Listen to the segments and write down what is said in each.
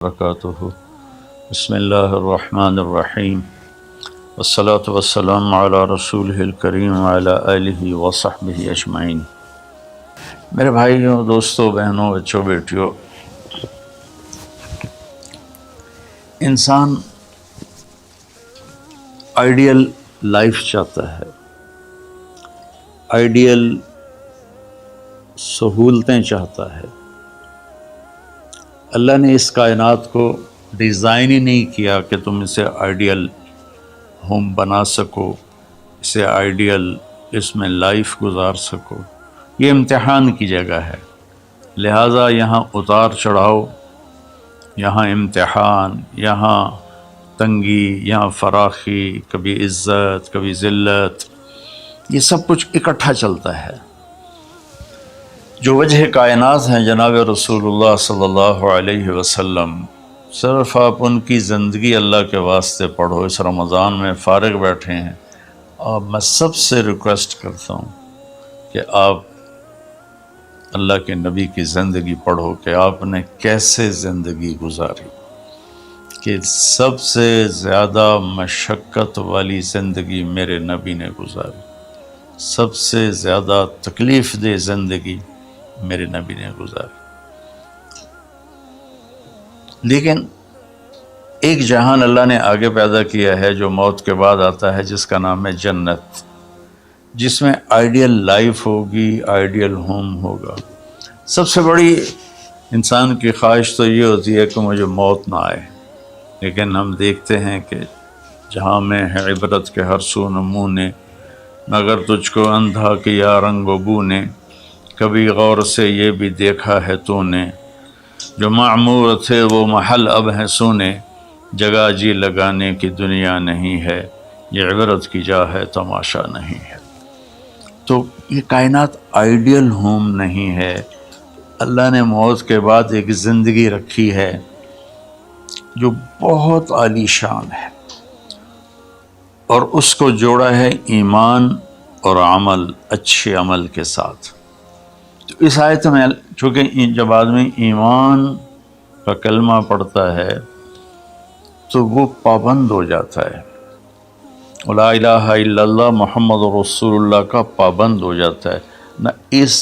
وبرکاتہ۔ بسم اللہ الرحمن الرحیم، والصلاة والسلام علی رسولہ الکریم وعلی آلہ وصحبہ اجمعین۔ میرے بھائیوں، دوستوں، بہنوں، بچوں، بیٹیوں، انسان آئیڈیل لائف چاہتا ہے، آئیڈیل سہولتیں چاہتا ہے۔ اللہ نے اس کائنات کو ڈیزائن ہی نہیں کیا کہ تم اسے آئیڈیل ہوم بنا سکو، اسے آئیڈیل اس میں لائف گزار سکو۔ یہ امتحان کی جگہ ہے، لہٰذا یہاں اتار چڑھاؤ، یہاں امتحان، یہاں تنگی، یہاں فراخی، کبھی عزت، کبھی ذلت، یہ سب کچھ اکٹھا چلتا ہے۔ جو وجہ کائنات ہیں جناب رسول اللہ صلی اللہ علیہ وسلم، صرف آپ ان کی زندگی اللہ کے واسطے پڑھو۔ اس رمضان میں فارغ بیٹھے ہیں، اور میں سب سے ریکویسٹ کرتا ہوں کہ آپ اللہ کے نبی کی زندگی پڑھو کہ آپ نے کیسے زندگی گزاری، کہ سب سے زیادہ مشقت والی زندگی میرے نبی نے گزاری، سب سے زیادہ تکلیف دہ زندگی میرے نبی نے گزاری۔ لیکن ایک جہان اللہ نے آگے پیدا کیا ہے جو موت کے بعد آتا ہے، جس کا نام ہے جنت، جس میں آئیڈیل لائف ہوگی، آئیڈیل ہوم ہوگا۔ سب سے بڑی انسان کی خواہش تو یہ ہوتی ہے کہ مجھے موت نہ آئے، لیکن ہم دیکھتے ہیں کہ جہاں میں ہے عبرت کے ہر سو نمونے، مگر تجھ کو اندھا کیا رنگ و بو نے، کبھی غور سے یہ بھی دیکھا ہے تو نے، جو معمور تھے وہ محل اب ہیں سونے، جگہ جی لگانے کی دنیا نہیں ہے، یہ عبرت کی جا ہے تماشا نہیں ہے۔ تو یہ کائنات آئیڈیل ہوم نہیں ہے۔ اللہ نے موت کے بعد ایک زندگی رکھی ہے جو بہت عالی شان ہے، اور اس کو جوڑا ہے ایمان اور عمل، اچھے عمل کے ساتھ۔ تو اس آیت میں چونکہ جب آدمی ایمان کا کلمہ پڑھتا ہے تو وہ پابند ہو جاتا ہے، لا الہ الا اللہ محمد رسول اللہ کا پابند ہو جاتا ہے، نہ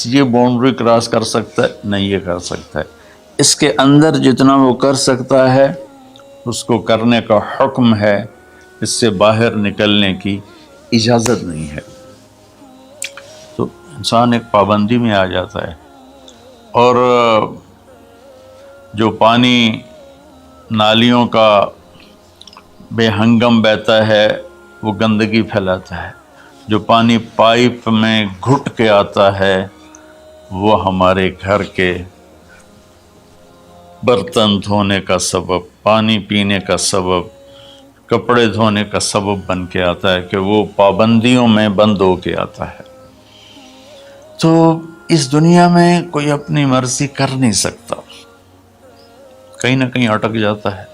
یہ باؤنڈری کراس کر سکتا ہے، نہ یہ کر سکتا ہے۔ اس کے اندر جتنا وہ کر سکتا ہے اس کو کرنے کا حکم ہے، اس سے باہر نکلنے کی اجازت نہیں ہے۔ تو انسان ایک پابندی میں آ جاتا ہے، اور جو پانی نالیوں کا بے ہنگم بہتا ہے وہ گندگی پھیلاتا ہے، جو پانی پائپ میں گھٹ کے آتا ہے وہ ہمارے گھر کے برتن دھونے کا سبب، پانی پینے کا سبب، کپڑے دھونے کا سبب بن کے آتا ہے، کہ وہ پابندیوں میں بند ہو کے آتا ہے۔ تو اس دنیا میں کوئی اپنی مرضی کر نہیں سکتا، کہیں نہ کہیں اٹک جاتا ہے۔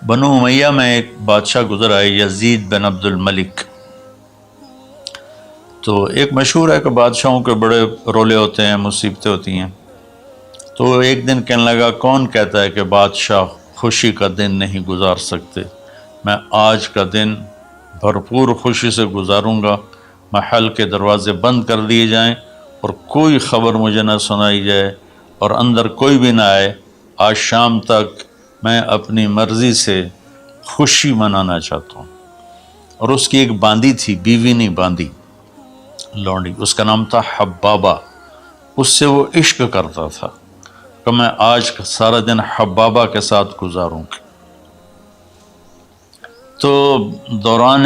بنو امیہ میں ایک بادشاہ گزر آئے، یزید بن عبد الملک۔ تو ایک مشہور ہے کہ بادشاہوں کے بڑے رولے ہوتے ہیں، مصیبتیں ہوتی ہیں۔ تو ایک دن کہنے لگا، کون کہتا ہے کہ بادشاہ خوشی کا دن نہیں گزار سکتے؟ میں آج کا دن بھرپور خوشی سے گزاروں گا، محل کے دروازے بند کر دیے جائیں اور کوئی خبر مجھے نہ سنائی جائے اور اندر کوئی بھی نہ آئے۔ آج شام تک میں اپنی مرضی سے خوشی منانا چاہتا ہوں۔ اور اس کی ایک باندی تھی، بیوی نہیں باندی، لونڈی، اس کا نام تھا حبابہ۔ اس سے وہ عشق کرتا تھا کہ میں آج سارا دن حبابہ کے ساتھ گزاروں گا۔ تو دوران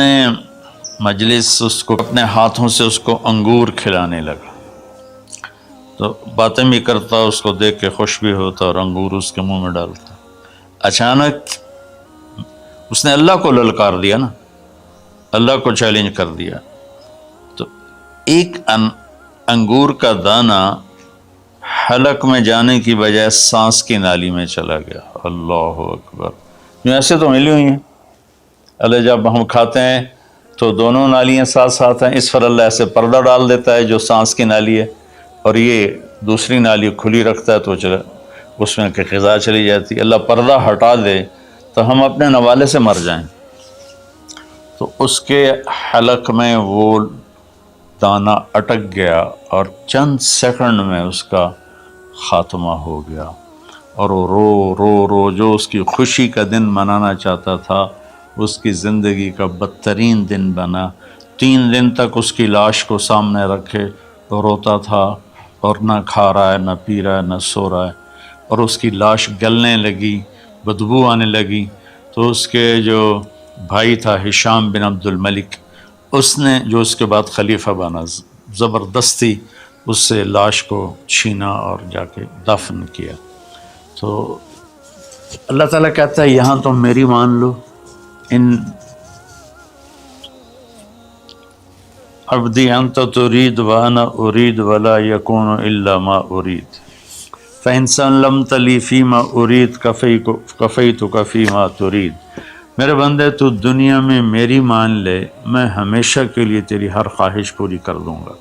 مجلس اس کو اپنے ہاتھوں سے اس کو انگور کھلانے لگا، تو باتیں بھی کرتا، اس کو دیکھ کے خوش بھی ہوتا اور انگور اس کے منہ میں ڈالتا۔ اچانک اس نے اللہ کو للکار دیا نا، اللہ کو چیلنج کر دیا، تو ایک انگور کا دانہ حلق میں جانے کی بجائے سانس کی نالی میں چلا گیا۔ اللہ اکبر! یوں ایسے تو ملی ہوئی ہیں اللہ، جب ہم کھاتے ہیں تو دونوں نالیاں ساتھ ساتھ ہیں، اس پر اللہ ایسے پردہ ڈال دیتا ہے جو سانس کی نالی ہے، اور یہ دوسری نالی کھلی رکھتا ہے تو اس میں کہ غذا چلی جاتی ہے۔ اللہ پردہ ہٹا دے تو ہم اپنے نوالے سے مر جائیں۔ تو اس کے حلق میں وہ دانہ اٹک گیا اور چند سیکنڈ میں اس کا خاتمہ ہو گیا، اور وہ رو رو رو جو اس کی خوشی کا دن منانا چاہتا تھا اس کی زندگی کا بدترین دن بنا۔ 3 دن تک اس کی لاش کو سامنے رکھے تو روتا تھا، اور نہ کھا رہا ہے، نہ پی رہا ہے، نہ سو رہا ہے، اور اس کی لاش گلنے لگی، بدبو آنے لگی۔ تو اس کے جو بھائی تھا ہشام بن عبد الملک، اس نے جو اس کے بعد خلیفہ بنا، زبردستی اس سے لاش کو چھینا اور جا کے دفن کیا۔ تو اللہ تعالیٰ کہتا ہے یہاں تم میری مان لو، ان عبدی انت ترید وانا ارید ولا یکون الا ما ارید فإن سلمت لی فیما ارید کفیتک فیما ترید۔ میرے بندے تو دنیا میں میری مان لے، میں ہمیشہ کے لیے تیری ہر خواہش پوری کر دوں گا۔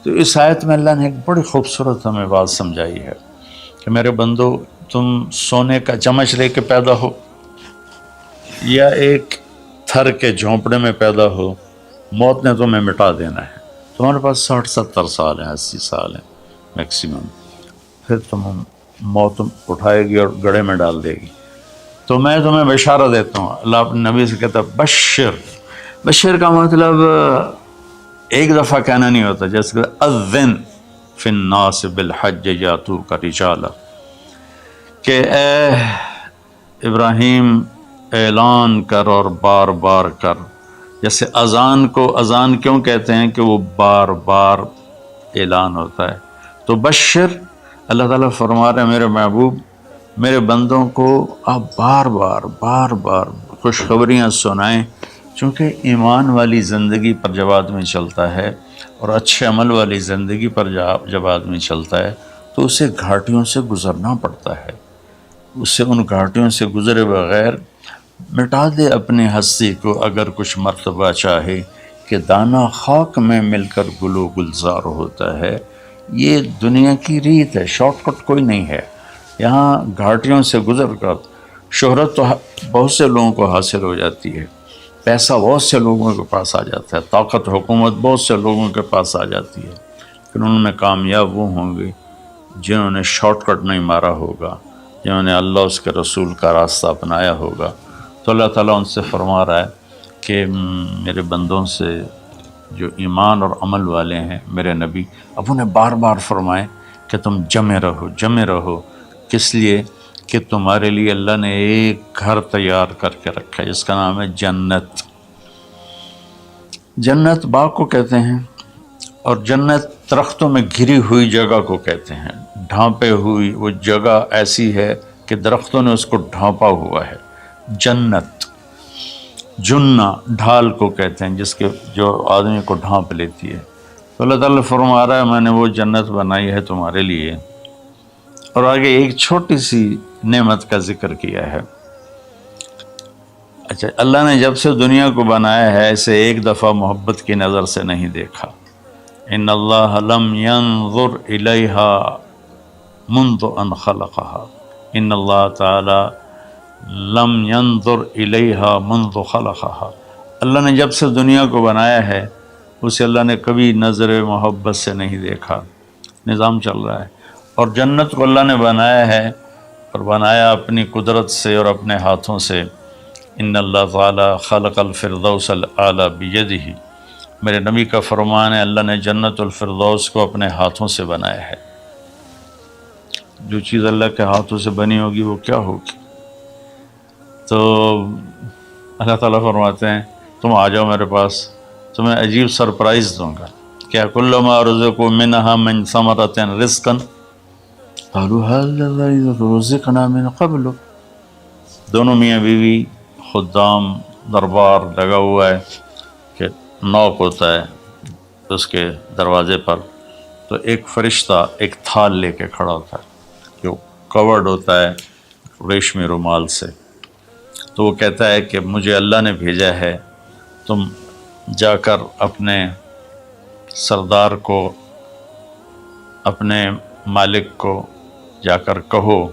تو اس آیت میں اللہ نے ایک بڑی خوبصورت ہمیں بات سمجھائی ہے کہ میرے بندو، تم سونے کا چمچ لے کے پیدا ہو یا ایک تھر کے جھونپڑے میں پیدا ہو، موت نے تمہیں مٹا دینا ہے۔ تمہارے پاس 60-70 سال ہیں، 80 سال ہیں میکسیمم، پھر موت اٹھائے گی اور گڑھے میں ڈال دے گی۔ تو میں تمہیں بشارت دیتا ہوں، اللہ اپنے نبی سے کہتا ہے بشر کا مطلب ایک دفعہ کہنا نہیں ہوتا، جیسے کہ اذن فی الناس بالحج یاتوک رجالا، کہ اے ابراہیم اعلان کر اور بار بار کر۔ جیسے اذان کو اذان کیوں کہتے ہیں کہ وہ بار بار اعلان ہوتا ہے۔ تو بشر، اللہ تعالیٰ فرما رہے ہیں میرے محبوب، میرے بندوں کو آپ بار بار خوشخبریاں سنائیں، چونکہ ایمان والی زندگی پر جب آدمی چلتا ہے اور اچھے عمل والی زندگی پر جب آدمی چلتا ہے تو اسے گھاٹیوں سے گزرنا پڑتا ہے۔ اسے ان گھاٹیوں سے گزرے بغیر مٹا دے اپنی ہستی کو اگر کچھ مرتبہ چاہے، کہ دانہ خاک میں مل کر گل و گلزار ہوتا ہے۔ یہ دنیا کی ریت ہے، شارٹ کٹ کوئی نہیں ہے۔ یہاں گھاٹیوں سے گزر کر شہرت تو بہت سے لوگوں کو حاصل ہو جاتی ہے، پیسہ بہت سے لوگوں کے پاس آ جاتا ہے، طاقت حکومت بہت سے لوگوں کے پاس آ جاتی ہے، لیکن ان میں کامیاب وہ ہوں گے جنہوں نے شارٹ کٹ نہیں مارا ہوگا، جنہوں نے اللہ اس کے رسول کا راستہ اپنایا ہوگا۔ تو اللہ تعالیٰ ان سے فرما رہا ہے کہ میرے بندوں سے جو ایمان اور عمل والے ہیں، میرے نبی اب انہیں بار بار فرمائیں کہ تم جمے رہو۔ کس لیے؟ کہ تمہارے لیے اللہ نے ایک گھر تیار کر کے رکھا ہے جس کا نام ہے جنت۔ جنت باغ کو کہتے ہیں، اور جنت درختوں میں گھری ہوئی جگہ کو کہتے ہیں، ڈھانپے ہوئی وہ جگہ ایسی ہے کہ درختوں نے اس کو ڈھانپا ہوا ہے۔ جنت جنہ ڈھال کو کہتے ہیں، جس کے جو آدمی کو ڈھانپ لیتی ہے۔ تو اللہ تعالیٰ فرما رہا ہے میں نے وہ جنت بنائی ہے تمہارے لیے۔ اور آگے ایک چھوٹی سی نعمت کا ذکر کیا ہے۔ اچھا، اللہ نے جب سے دنیا کو بنایا ہے اسے ایک دفعہ محبت کی نظر سے نہیں دیکھا۔ ان اللہ لم ينظر الیہا منذ ان خلقها، ان اللہ تعالی لم ينظر الیہا منذ خلقها، اللہ نے جب سے دنیا کو بنایا ہے اسے اللہ نے کبھی نظر محبت سے نہیں دیکھا۔ نظام چل رہا ہے، اور جنت کو اللہ نے بنایا ہے، اور بنایا اپنی قدرت سے اور اپنے ہاتھوں سے۔ ان اللہ تعالی خلق الفردوس الاعلی بیدہ، میرے نبی کا فرمان ہے اللہ نے جنت الفردوس کو اپنے ہاتھوں سے بنایا ہے۔ جو چیز اللہ کے ہاتھوں سے بنی ہوگی وہ کیا ہوگی؟ تو اللہ تعالیٰ فرماتے ہیں تم آ جاؤ میرے پاس، تمہیں عجیب سرپرائز دوں گا۔ کیا کلما رزقوا منہا من ثمرۃ رزقا قالوا هذا الذی رزقنا من قبل، دونوں میاں بیوی، خدام، دربار لگا ہوا ہے کہ نوک ہوتا ہے اس کے دروازے پر، تو ایک فرشتہ ایک تھال لے کے کھڑا ہوتا ہے جو کورڈ ہوتا ہے ریشمی رومال سے۔ تو وہ کہتا ہے کہ مجھے اللہ نے بھیجا ہے، تم جا کر اپنے سردار کو اپنے مالک کو جا کر کہو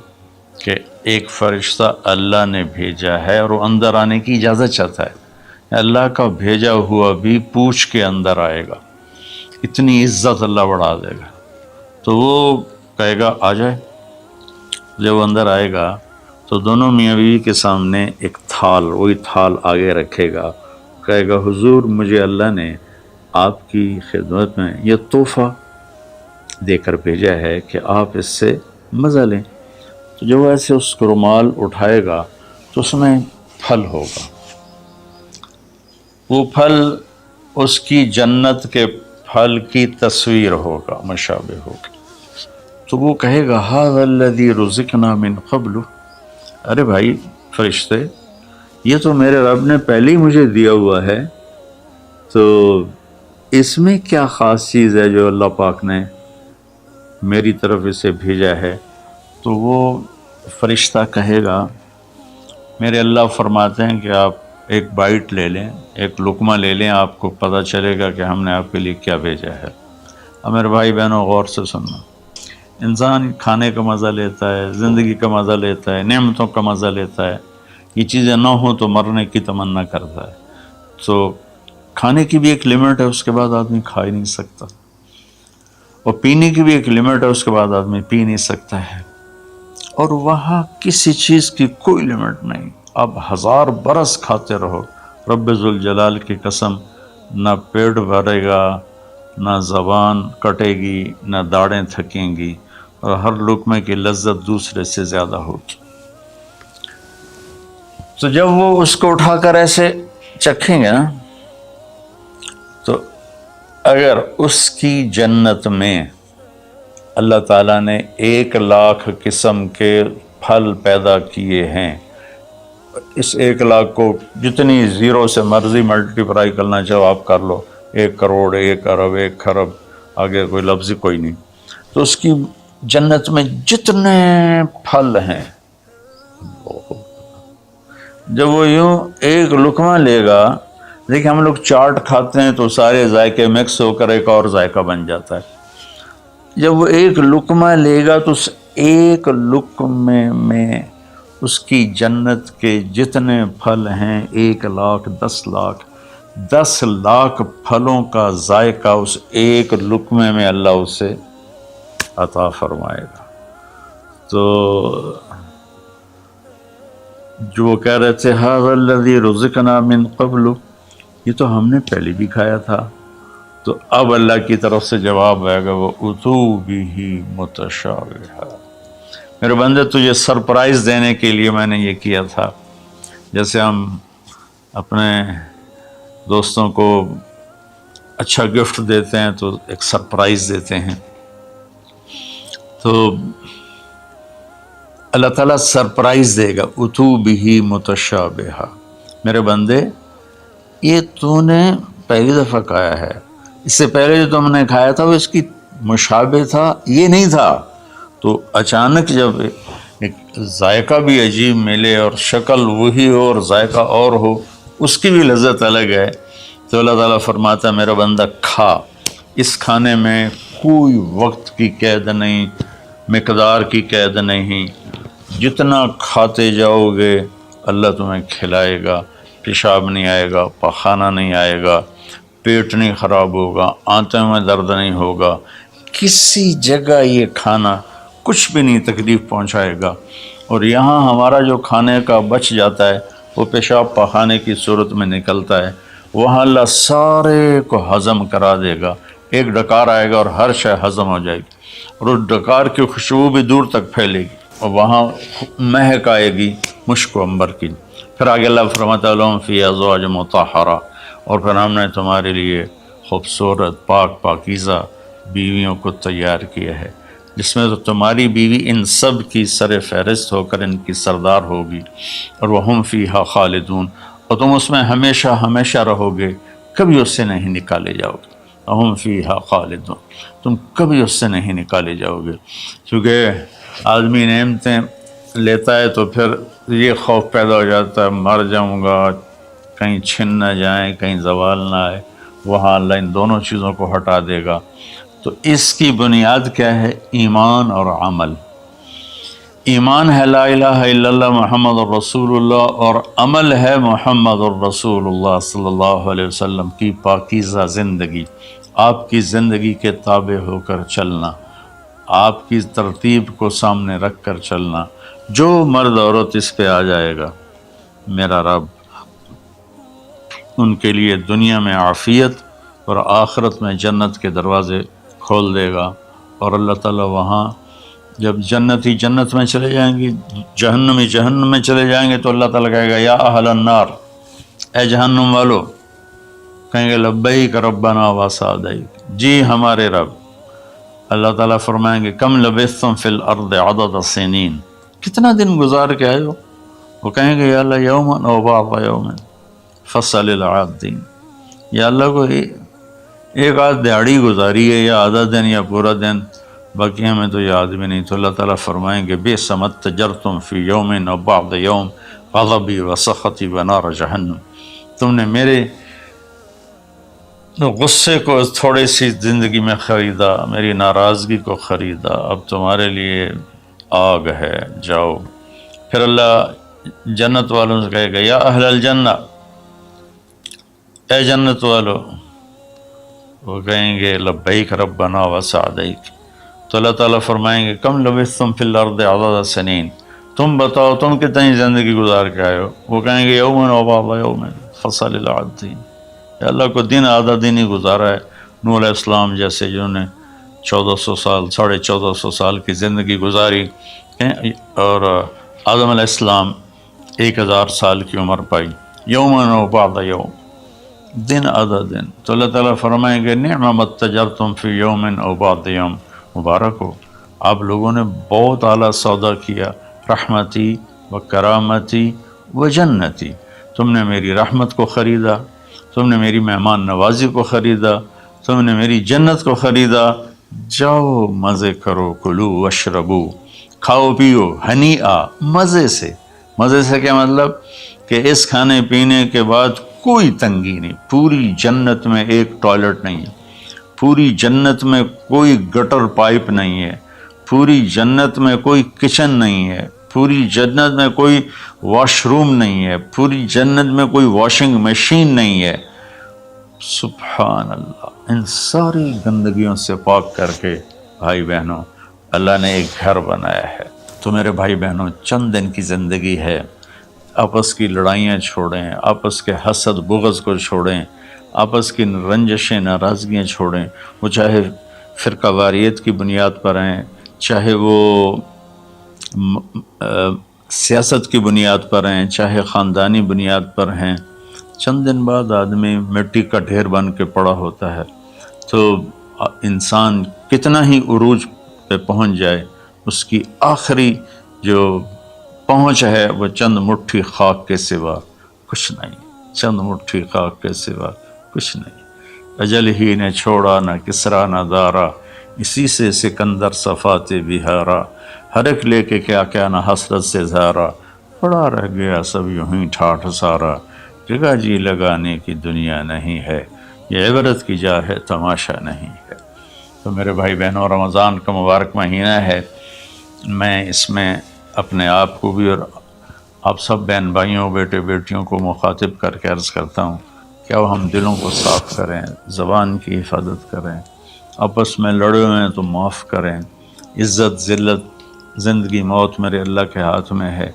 کہ ایک فرشتہ اللہ نے بھیجا ہے اور وہ اندر آنے کی اجازت چاہتا ہے، اللہ کا بھیجا ہوا بھی پوچھ کے اندر آئے گا، اتنی عزت اللہ بڑھا دے گا۔ تو وہ کہے گا آ جائے۔ جب وہ اندر آئے گا تو دونوں میاں بیوی کے سامنے ایک تھال، وہی تھال آگے رکھے گا، کہے گا حضور مجھے اللہ نے آپ کی خدمت میں یہ تحفہ دے کر بھیجا ہے کہ آپ اس سے مزہ لیں۔ تو جب ایسے اس کو رومال اٹھائے گا تو اس میں پھل ہوگا، وہ پھل اس کی جنت کے پھل کی تصویر ہوگا، مشابہ ہوگا۔ تو وہ کہے گا ھذا الذی رزقنا من قبل، ارے بھائی فرشتے یہ تو میرے رب نے پہلے ہی مجھے دیا ہوا ہے، تو اس میں کیا خاص چیز ہے جو اللہ پاک نے میری طرف اسے بھیجا ہے؟ تو وہ فرشتہ کہے گا میرے اللہ فرماتے ہیں کہ آپ ایک بائٹ لے لیں، ایک لقمہ لے لیں، آپ کو پتہ چلے گا کہ ہم نے آپ کے لیے کیا بھیجا ہے۔ اب میرے بھائی بہنوں غور سے سننا، انسان کھانے کا مزہ لیتا ہے، زندگی کا مزہ لیتا ہے، نعمتوں کا مزہ لیتا ہے، یہ چیزیں نہ ہوں تو مرنے کی تمنا کرتا ہے۔ تو کھانے کی بھی ایک لمٹ ہے، اس کے بعد آدمی کھا ہی نہیں سکتا، اور پینے کی بھی ایک لمٹ ہے، اس کے بعد آدمی پی نہیں سکتا ہے، اور وہاں کسی چیز کی کوئی لمٹ نہیں، آپ 1000 برس کھاتے رہو، رب ذوالجلال کی قسم نہ پیٹ بھرے گا، نہ زبان کٹے گی، نہ داڑیں تھکیں گی، اور ہر لقمے کی لذت دوسرے سے زیادہ ہوگی۔ تو جب وہ اس کو اٹھا کر ایسے چکھیں گے نا، تو اگر اس کی جنت میں اللہ تعالیٰ نے 1,00,000 قسم کے پھل پیدا کیے ہیں، اس 1,00,000 کو جتنی زیرو سے مرضی ملٹیپلائی کرنا چاہو آپ کر لو، 1 کروڑ، 1 ارب، 1 خرب، آگے کوئی لفظ ہی کوئی نہیں۔ تو اس کی جنت میں جتنے پھل ہیں، جب وہ یوں ایک لقمہ لے گا، دیکھیں ہم لوگ چاٹ کھاتے ہیں تو سارے ذائقے مکس ہو کر ایک اور ذائقہ بن جاتا ہے، جب وہ ایک لقمہ لے گا تو اس ایک لقمے میں اس کی جنت کے جتنے پھل ہیں 1,00,000، 10,00,000، 10,00,000 پھلوں کا ذائقہ اس ایک لقمے میں اللہ اسے عطا فرمائے گا۔ تو جو وہ کہہ رہے تھے ھذا الذی رزقنا من قبل، یہ تو ہم نے پہلے بھی کھایا تھا، تو اب اللہ کی طرف سے جواب آئے گا وہ اتو بہ متشابہا، میرے بندے تجھے سرپرائز دینے کے لیے میں نے یہ کیا تھا، جیسے ہم اپنے دوستوں کو اچھا گفٹ دیتے ہیں تو ایک سرپرائز دیتے ہیں، تو اللہ تعالیٰ سرپرائز دے گا اتو بہ متشابہا، میرے بندے یہ تو نے پہلی دفعہ کھایا ہے، اس سے پہلے جو تم نے کھایا تھا وہ اس کی مشابہ تھا، یہ نہیں تھا۔ تو اچانک جب ایک ذائقہ بھی عجیب ملے اور شکل وہی ہو اور ذائقہ اور ہو، اس کی بھی لذت الگ ہے، تو اللہ تعالیٰ فرماتا ہے میرا بندہ کھا، اس کھانے میں کوئی وقت کی قید نہیں، مقدار کی قید نہیں، جتنا کھاتے جاؤ گے اللہ تمہیں کھلائے گا، پیشاب نہیں آئے گا، پخانہ نہیں آئے گا، پیٹ نہیں خراب ہوگا، آنتوں میں درد نہیں ہوگا، کسی جگہ یہ کھانا کچھ بھی نہیں تکلیف پہنچائے گا، اور یہاں ہمارا جو کھانے کا بچ جاتا ہے وہ پیشاب پخانے کی صورت میں نکلتا ہے، وہاں اللہ سارے کو ہضم کرا دے گا، ایک ڈکار آئے گا اور ہر شے ہضم ہو جائے گی، اور اس ڈکار کی خوشبو بھی دور تک پھیلے گی، اور وہاں مہک آئے گی مشک و عنبر کی۔ پھر آگے اللہ فرماتا ہے لہم فیہا ازواج مطہرہ، اور پھر ہم نے تمہارے لیے خوبصورت پاک پاکیزہ بیویوں کو تیار کیا ہے، جس میں تو تمہاری بیوی ان سب کی سر فہرست ہو کر ان کی سردار ہوگی، اور وہم فیہا خالدون، اور تم اس میں ہمیشہ ہمیشہ رہو گے، کبھی اس سے نہیں نکالے جاؤ گے، وہم فیہا خالدون، تم کبھی اس سے نہیں نکالے جاؤ گے، کیونکہ آدمی نعمتیں لیتا ہے تو پھر یہ خوف پیدا ہو جاتا ہے مر جاؤں گا، کہیں چھن نہ جائیں، کہیں زوال نہ آئے، وہاں اللہ ان دونوں چیزوں کو ہٹا دے گا۔ تو اس کی بنیاد کیا ہے؟ ایمان اور عمل۔ ایمان ہے لا الہ الا اللہ محمد الرسول اللہ، اور عمل ہے محمد الرسول اللہ صلی اللہ علیہ وسلم کی پاکیزہ زندگی، آپ کی زندگی کے تابع ہو کر چلنا، آپ کی ترتیب کو سامنے رکھ کر چلنا۔ جو مرد عورت اس پہ آ جائے گا، میرا رب ان کے لیے دنیا میں عافیت اور آخرت میں جنت کے دروازے کھول دے گا۔ اور اللہ تعالیٰ وہاں جب جنتی جنت میں چلے جائیں گے، جہنمی جہنم میں چلے جائیں گے، تو اللہ تعالیٰ کہے گا یا اہل النار، اے جہنم والو، کہیں گے لبیک ربنا و سعدیک، جی ہمارے رب۔ اللہ تعالیٰ فرمائیں گے کم لبثتم فی الارض عدد سنین، کتنا دن گزار کے آئے ہو؟ وہ کہیں گے یا اللہ یوما او بعض یوم فصل العادین، یا اللہ کو ایک آدھ دیہڑی گزاری ہے، یا آدھا دن یا پورا دن، باقی ہمیں تو یاد بھی نہیں۔ تو اللہ تعالیٰ فرمائیں گے بئس ما اتجرتم فی یوم او بعض یوم غضبی و سخطی و نار جہنم، تم نے میرے غصے کو تھوڑی سی زندگی میں خریدا، میری ناراضگی کو خریدا، اب تمہارے لیے آگ ہے، جاؤ۔ پھر اللہ جنت والوں سے کہے گا یا اہل الجنہ، اے جنت والو، وہ کہیں گے لبیک ربنا و سعدیک۔ تو اللہ تعالیٰ فرمائیں گے کم لبثتم فی الارض عدد سنین، تم بتاؤ تم کتنی زندگی گزار کے آئے ہو؟ وہ کہیں گے یوم و بعض یوم فصل العادین، یا اللہ کو دن آدھا دن ہی گزارا ہے۔ نوح علیہ السلام جیسے جنہوں نے 1400 سال 1450 سال کی زندگی گزاری، اور آدم علیہ السلام 1000 سال کی عمر پائی، یومن و بعض یوم، دن آدھا دن۔ تو اللہ تعالیٰ فرمائیں گے نعم ما اتجرتم فی یوم او بعض یوم، مبارک ہو، آپ لوگوں نے بہت اعلیٰ سودا کیا، رحمتی و کرامتی و جنتی، تم نے میری رحمت کو خریدا، تم نے میری مہمان نوازی کو خریدا، تم نے میری جنت کو خریدا، جاؤ مزے کرو، کلو واشربو، کھاؤ پیو، ہنیئا، مزے سے۔ مزے سے کیا مطلب؟ کہ اس کھانے پینے کے بعد کوئی تنگی نہیں، پوری جنت میں ایک ٹوائلٹ نہیں ہے، پوری جنت میں کوئی گٹر پائپ نہیں ہے، پوری جنت میں کوئی کچن نہیں ہے، پوری جنت میں کوئی واش روم نہیں ہے، پوری جنت میں کوئی واشنگ مشین نہیں ہے۔ سبحان اللہ، ان ساری گندگیوں سے پاک کر کے بھائی بہنوں اللہ نے ایک گھر بنایا ہے۔ تو میرے بھائی بہنوں چند دن کی زندگی ہے، آپس کی لڑائیاں چھوڑیں، آپس کے حسد بغض کو چھوڑیں، آپس کی رنجشیں ناراضگیاں چھوڑیں، وہ چاہے فرقہ واریت کی بنیاد پر ہیں، چاہے وہ سیاست کی بنیاد پر ہیں، چاہے خاندانی بنیاد پر ہیں۔ چند دن بعد آدمی مٹی کا ڈھیر بن کے پڑا ہوتا ہے، تو انسان کتنا ہی عروج پہ پہنچ جائے، اس کی آخری جو پہنچ ہے وہ چند مٹھی خاک کے سوا کچھ نہیں، چند مٹھی خاک کے سوا کچھ نہیں۔ اجل ہی نے چھوڑا نہ کسرا نہ دارا، اسی سے سکندر صفات بہارا، ہر ایک لے کے کیا کیا نہ حسرت سے زارا، پڑا رہ گیا سب یوں ہی ٹھاٹھ سارا، جگہ جی لگانے کی دنیا نہیں ہے، یہ عبرت کی جا ہے تماشا نہیں ہے۔ تو میرے بھائی بہنوں رمضان کا مبارک مہینہ ہے، میں اس میں اپنے آپ کو بھی اور آپ سب بہن بھائیوں بیٹے بیٹیوں کو مخاطب کر کے عرض کرتا ہوں کہ اب ہم دلوں کو صاف کریں، زبان کی حفاظت کریں، آپس میں لڑے ہوئے ہیں تو معاف کریں، عزت ذلت زندگی موت میرے اللہ کے ہاتھ میں ہے۔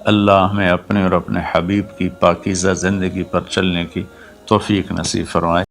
اللہ ہمیں اپنے اور اپنے حبیب کی پاکیزہ زندگی پر چلنے کی توفیق نصیب فرمائے۔